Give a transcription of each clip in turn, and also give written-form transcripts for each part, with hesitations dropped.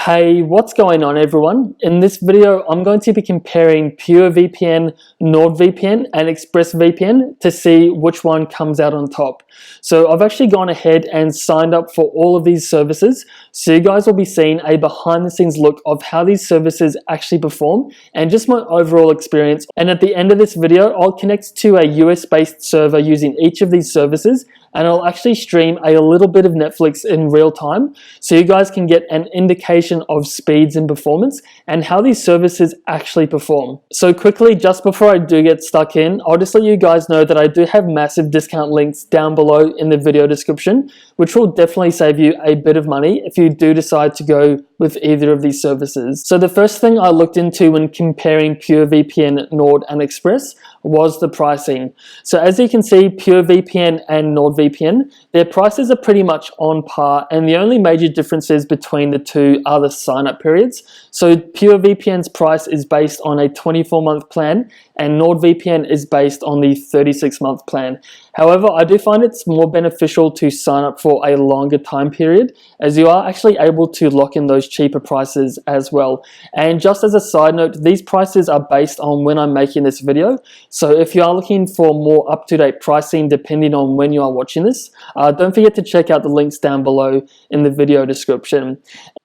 Hey, what's going on everyone? In this video, I'm going to be comparing PureVPN, NordVPN, and ExpressVPN to see which one comes out on top. So I've actually gone ahead and signed up for all of these services. So you guys will be seeing a behind the scenes look of how these services actually perform and just my overall experience. And at the end of this video, I'll connect to a US-based server using each of these services, and I'll actually stream a little bit of Netflix in real time so you guys can get an indication of speeds and performance and how these services actually perform. So quickly, just before I do get stuck in, I'll just let you guys know that I do have massive discount links down below in the video description, which will definitely save you a bit of money if you do decide to go with either of these services. So the first thing I looked into when comparing PureVPN, Nord, and Express was the pricing. So as you can see, PureVPN and NordVPN, their prices are pretty much on par, and the only major differences between the two are the sign-up periods. So PureVPN's price is based on a 24-month plan, and NordVPN is based on the 36-month plan. However, I do find it's more beneficial to sign up for a longer time period, as you are actually able to lock in those cheaper prices as well. And just as a side note, these prices are based on when I'm making this video. So if you are looking for more up-to-date pricing depending on when you are watching this, don't forget to check out the links down below in the video description.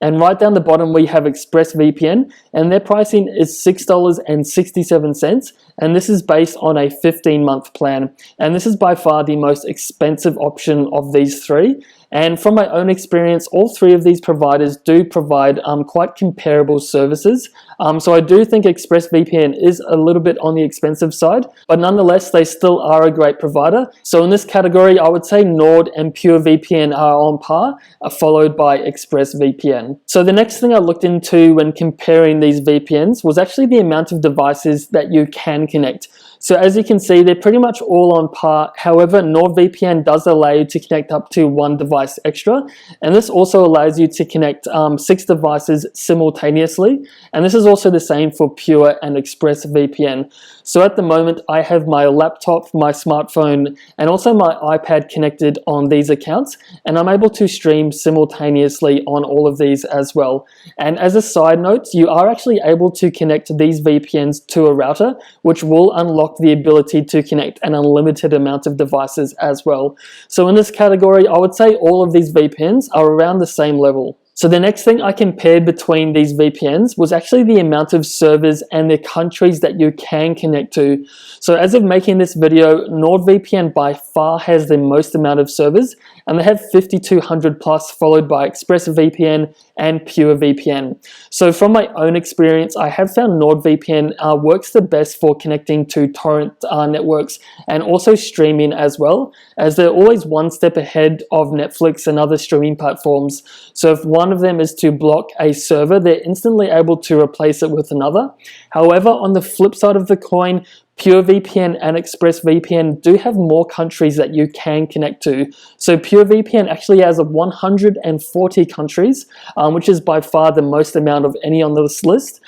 And right down the bottom we have ExpressVPN, and their pricing is $6.67, and this is based on a 15-month plan. And this is by far the most expensive option of these three. And from my own experience, all three of these providers do provide quite comparable services. So I do think ExpressVPN is a little bit on the expensive side, but nonetheless, they still are a great provider. So in this category, I would say Nord and PureVPN are on par, followed by ExpressVPN. So the next thing I looked into when comparing these VPNs was actually the amount of devices that you can connect. So as you can see, they're pretty much all on par. However, NordVPN does allow you to connect up to one device extra, and this also allows you to connect 6 devices simultaneously, and this is also the same for Pure and ExpressVPN. So at the moment, I have my laptop, my smartphone, and also my iPad connected on these accounts, and I'm able to stream simultaneously on all of these as well. And as a side note, you are actually able to connect these VPNs to a router, which will unlock the ability to connect an unlimited amount of devices as well. So in this category, I would say all of these VPNs are around the same level. So the next thing I compared between these VPNs was actually the amount of servers and the countries that you can connect to. So as of making this video, NordVPN by far has the most amount of servers, and they have 5,200 plus, followed by ExpressVPN and PureVPN. So from my own experience, I have found NordVPN works the best for connecting to torrent networks and also streaming as well, as they're always one step ahead of Netflix and other streaming platforms. So if one of them is to block a server, they're instantly able to replace it with another. However, on the flip side of the coin, PureVPN and ExpressVPN do have more countries that you can connect to. So PureVPN actually has 140 countries, which is by far the most amount of any on this list.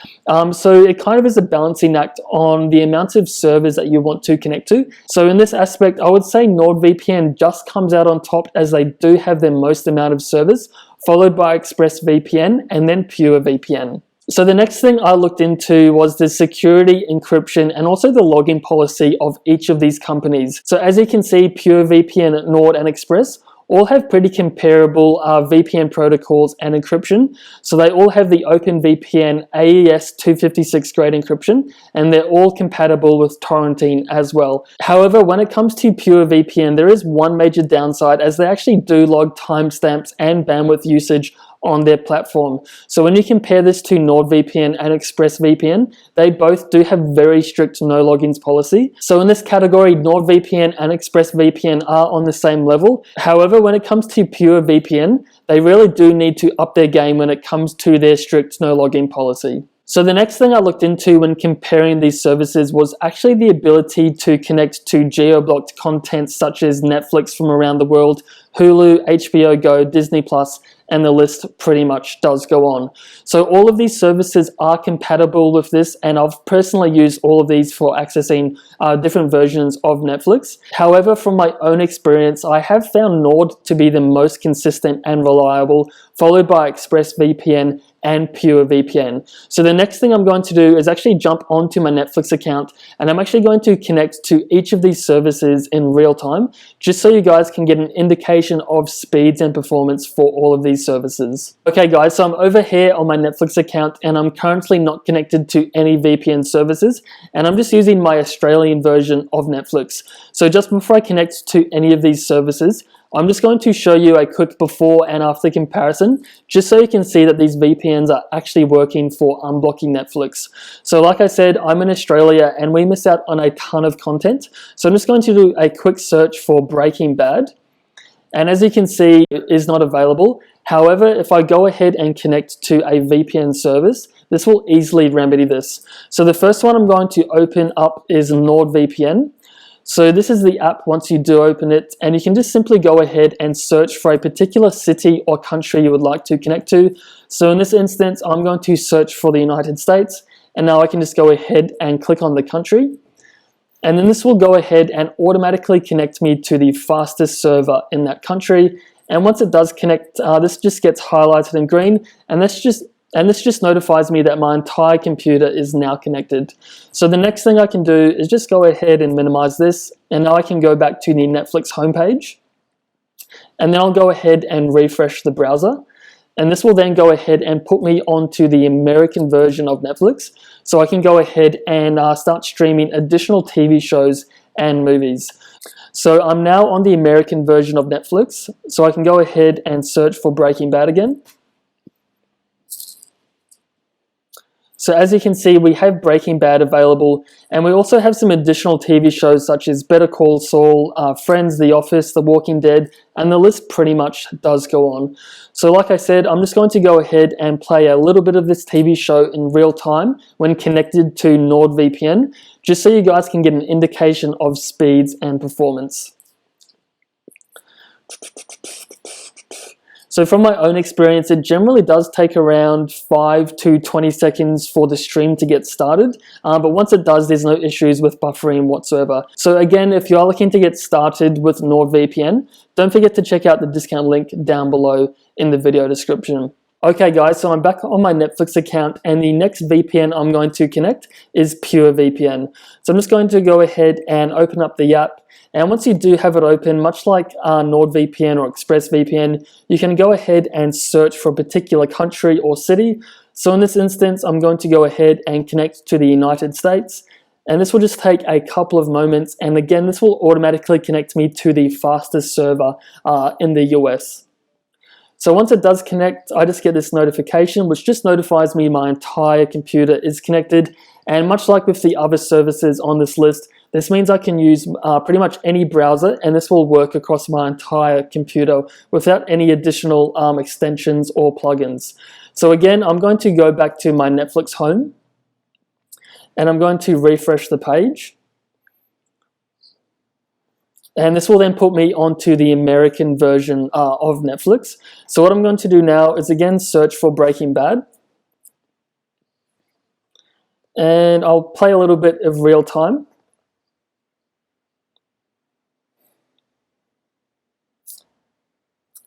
So it kind of is a balancing act on the amount of servers that you want to connect to. So in this aspect, I would say NordVPN just comes out on top, as they do have the most amount of servers, followed by ExpressVPN and then PureVPN. So the next thing I looked into was the security, encryption, and also the login policy of each of these companies. So as you can see, PureVPN, Nord, and Express all have pretty comparable VPN protocols and encryption. So they all have the OpenVPN AES 256 grade encryption, and they're all compatible with torrenting as well. However, when it comes to PureVPN, there is one major downside, as they actually do log timestamps and bandwidth usage on their platform. So when you compare this to NordVPN and ExpressVPN, they both do have very strict no logins policy. So in this category, NordVPN and ExpressVPN are on the same level. However, when it comes to PureVPN, they really do need to up their game when it comes to their strict no login policy. So the next thing I looked into when comparing these services was actually the ability to connect to geo-blocked content such as Netflix from around the world, Hulu, HBO Go, Disney Plus, and the list pretty much does go on. So all of these services are compatible with this, and I've personally used all of these for accessing different versions of Netflix. However, from my own experience, I have found Nord to be the most consistent and reliable, followed by ExpressVPN and PureVPN. So the next thing I'm going to do is actually jump onto my Netflix account, and I'm actually going to connect to each of these services in real time, just so you guys can get an indication of speeds and performance for all of these services. Okay guys, so I'm over here on my Netflix account, and I'm currently not connected to any VPN services, and I'm just using my Australian version of Netflix. So just before I connect to any of these services, I'm just going to show you a quick before and after comparison, just so you can see that these VPNs are actually working for unblocking Netflix. So like I said, I'm in Australia and we miss out on a ton of content. So I'm just going to do a quick search for Breaking Bad. And as you can see, it is not available. However, if I go ahead and connect to a VPN service, this will easily remedy this. So the first one I'm going to open up is NordVPN. So this is the app once you do open it, and you can just simply go ahead and search for a particular city or country you would like to connect to. So in this instance, I'm going to search for the United States, and now I can just go ahead and click on the country. And then this will go ahead and automatically connect me to the fastest server in that country. And once it does connect, this just gets highlighted in green, and this just notifies me that my entire computer is now connected. So the next thing I can do is just go ahead and minimize this, and now I can go back to the Netflix homepage, and then I'll go ahead and refresh the browser, and this will then go ahead and put me onto the American version of Netflix, so I can go ahead and start streaming additional TV shows and movies. So I'm now on the American version of Netflix, so I can go ahead and search for Breaking Bad again. So as you can see, we have Breaking Bad available, and we also have some additional TV shows such as Better Call Saul, Friends, The Office, The Walking Dead, and the list pretty much does go on. So like I said, I'm just going to go ahead and play a little bit of this TV show in real time when connected to NordVPN, just so you guys can get an indication of speeds and performance. So from my own experience, it generally does take around 5 to 20 seconds for the stream to get started, but once it does, there's no issues with buffering whatsoever. So again, if you are looking to get started with NordVPN, don't forget to check out the discount link down below in the video description. Okay guys, so I'm back on my Netflix account, and the next VPN I'm going to connect is PureVPN. So I'm just going to go ahead and open up the app. And once you do have it open, much like NordVPN or ExpressVPN, you can go ahead and search for a particular country or city. So in this instance, I'm going to go ahead and connect to the United States. And this will just take a couple of moments. And again, this will automatically connect me to the fastest server in the US. So once it does connect, I just get this notification, which just notifies me my entire computer is connected. And much like with the other services on this list, this means I can use pretty much any browser, and this will work across my entire computer without any additional extensions or plugins. So again, I'm going to go back to my Netflix home, and I'm going to refresh the page. And this will then put me onto the American version of Netflix. So what I'm going to do now is again search for Breaking Bad. And I'll play a little bit of real time.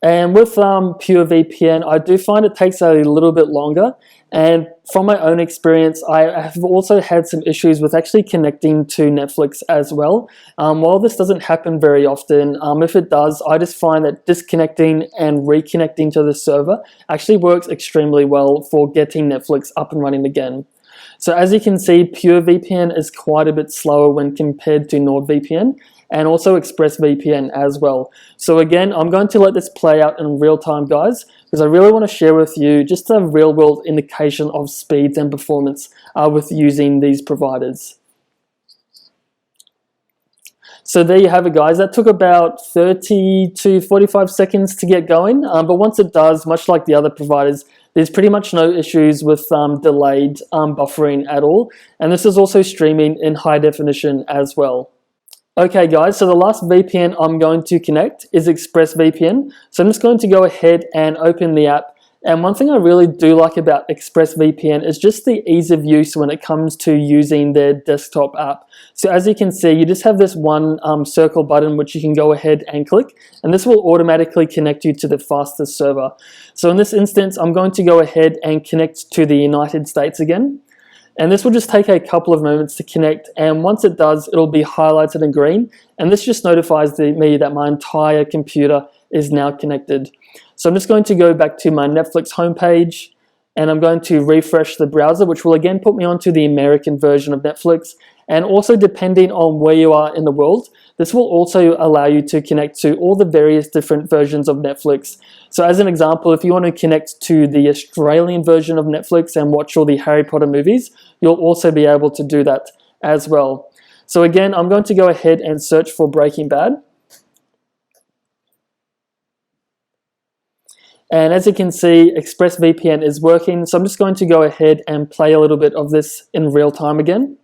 And with PureVPN, I do find it takes a little bit longer. And from my own experience, I have also had some issues with actually connecting to Netflix as well. While this doesn't happen very often, if it does, I just find that disconnecting and reconnecting to the server actually works extremely well for getting Netflix up and running again. So as you can see, PureVPN is quite a bit slower when compared to NordVPN, and also ExpressVPN as well. So again, I'm going to let this play out in real time, guys, because I really want to share with you just a real world indication of speeds and performance with using these providers. So there you have it, guys. That took about 30 to 45 seconds to get going, but once it does, much like the other providers, there's pretty much no issues with delayed buffering at all, and this is also streaming in high definition as well. Okay guys, so the last VPN I'm going to connect is ExpressVPN. So I'm just going to go ahead and open the app. And one thing I really do like about ExpressVPN is just the ease of use when it comes to using their desktop app. So as you can see, you just have this one circle button which you can go ahead and click, and this will automatically connect you to the fastest server. So in this instance, I'm going to go ahead and connect to the United States again. And this will just take a couple of moments to connect, and once it does, it'll be highlighted in green, and this just notifies me that my entire computer is now connected. So I'm just going to go back to my Netflix homepage, and I'm going to refresh the browser, which will again put me onto the American version of Netflix. And also, depending on where you are in the world, this will also allow you to connect to all the various different versions of Netflix. So as an example, if you want to connect to the Australian version of Netflix and watch all the Harry Potter movies, you'll also be able to do that as well. So again, I'm going to go ahead and search for Breaking Bad. And as you can see, ExpressVPN is working. So I'm just going to go ahead and play a little bit of this in real time again.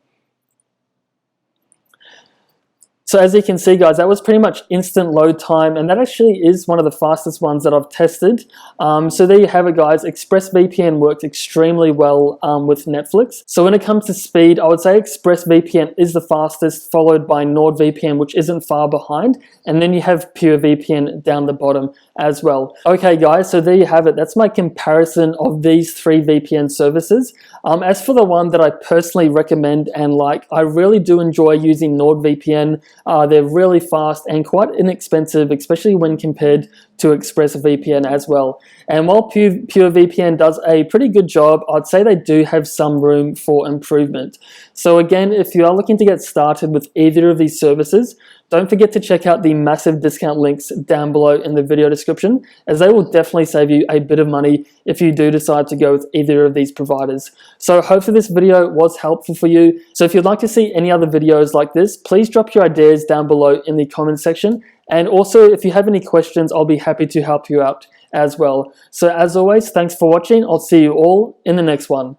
So as you can see guys, that was pretty much instant load time, and that actually is one of the fastest ones that I've tested. So there you have it guys, ExpressVPN works extremely well with Netflix. So when it comes to speed, I would say ExpressVPN is the fastest, followed by NordVPN, which isn't far behind, and then you have PureVPN down the bottom as well. Okay guys, so there you have it. That's my comparison of these three VPN services. As for the one that I personally recommend and like, I really do enjoy using NordVPN. They're really fast and quite inexpensive, especially when compared to ExpressVPN as well. And while PureVPN does a pretty good job, I'd say they do have some room for improvement. So again, if you are looking to get started with either of these services, don't forget to check out the massive discount links down below in the video description, as they will definitely save you a bit of money if you do decide to go with either of these providers. So hopefully this video was helpful for you. So if you'd like to see any other videos like this, please drop your ideas down below in the comment section. And also, if you have any questions, I'll be happy to help you out as well. So as always, thanks for watching. I'll see you all in the next one.